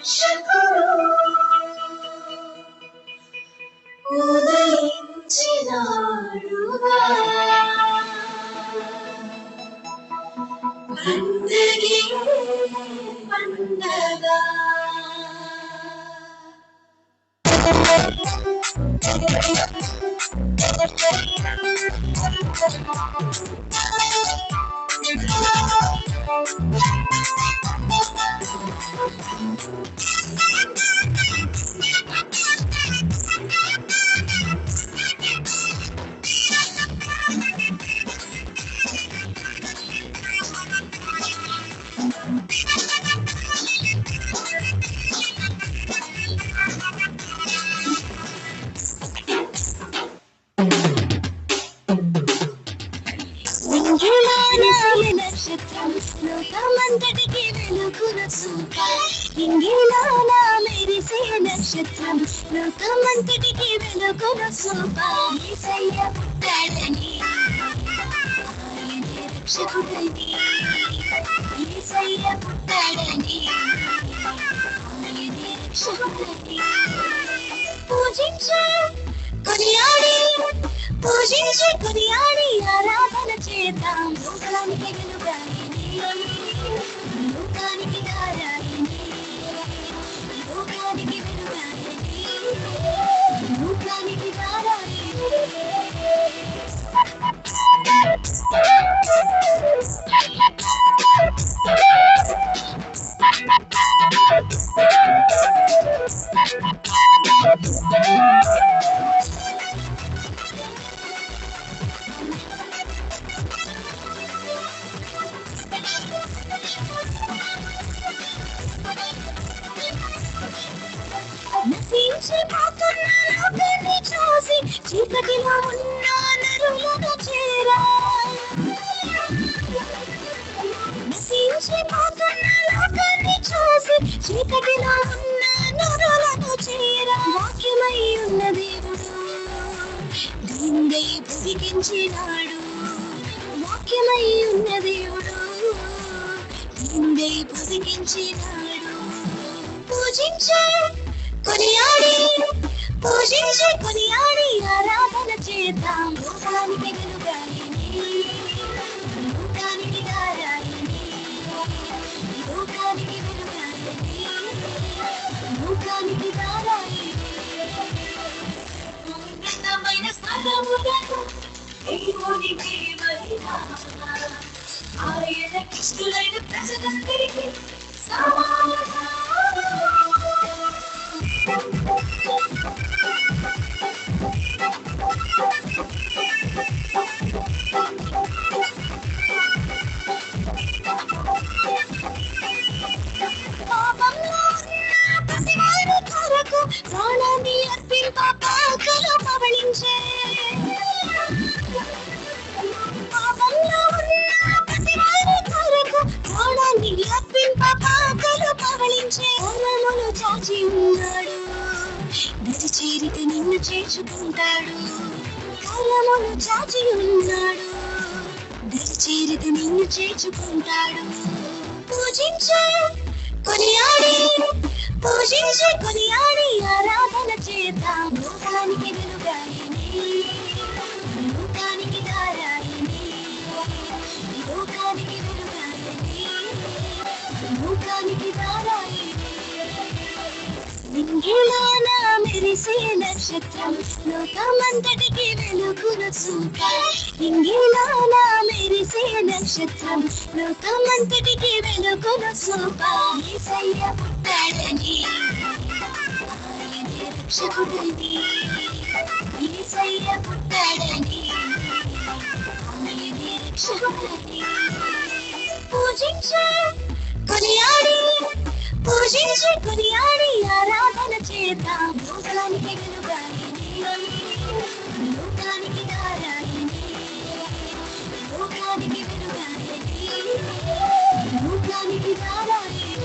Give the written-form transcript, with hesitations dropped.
రక్షకుడు ఉదయించినాడుగా పండగే పండగ నక్షత్రం లోకమంతటికి వెలుగును చూప ఇంగిలోన మెరిసే నక్షత్రం లోకమంతటికి వెలుగును చూప యేసయ్య పుట్టాడని ఆయనే రక్షకుడని యేసయ్య పుట్టాడని ఆయనే రక్షకుడని పూజించే కొనియాడి పూజించి కొనియాడి ఆరాధన చేద్దాం లోకానికి వెలుగాయని లోకానికి దారాయని లోకానికి వెలుగాయని లోకానికి దారాయని నశించిపోతున్న లోకాన్ని చూసి చీకటిలో ఉన్న నరులను చేరా నశించిపోతున్న లోకాన్ని చూసి చీకటిలో ఉన్న నరులను చేరా వాక్యమై ఉన్న దేవుడు దీనిదై బ్రతికించినాడు వాక్యమై ఉన్న దేవుడు దీనిదై బ్రతికించినాడు పూజించే కొనియాడి పూజించి కొనియాడి ఆరాధన చేద్దాం లోకానికి వెలుగాయని లోకానికి దారాయని లోకానికి వెలుగాయని లోకానికి దారాయని ఉన్నతమైన స్థలములకు దేవునికి మహిమ ఆయనకిష్టులైన ప్రజలందరికీ సమాధానం ప్రాణాన్ని అర్పింప పాకలు పవళించే పాపంలో ఉన్న ప్రతివారి కొరకు ప్రాణాన్ని అర్పింప పాకలు పవళించే కరములు చాచి ఉన్నాడు దరి చేరితే నిన్ను చేర్చుకుంటాడు కరములు చాచి ఉన్నాడు దరి చేరితే నిన్ను చేర్చుకుంటాడు పూజించే కొనియాడి పూజించి కొనియాడి ఆరాధన చేద్దాం లోకానికి వెలుగాయని లోకానికి దారాయని లోకానికి వెలుగాయని లోకానికి దారాయని ఇంగిలోన మెరిసే నక్షత్రం లోకమంతటికి వెలుగును చూప ఇంగిలోన మెరిసే నక్షత్రం లోకమంతటికి వెలుగును చూప యేసయ్య పుట్టాడని ఆయనే రక్షకుడని యేసయ్య పుట్టాడని ఆయనే రక్షకుడని పూజించే కొనియాడి పూజించి కొనియాడి ఆరాధన చేద్దాం లోకానికి వెలుగాయని లోకానికి దారాయని లోకానికి వెలుగాయని లోకానికి దారాయని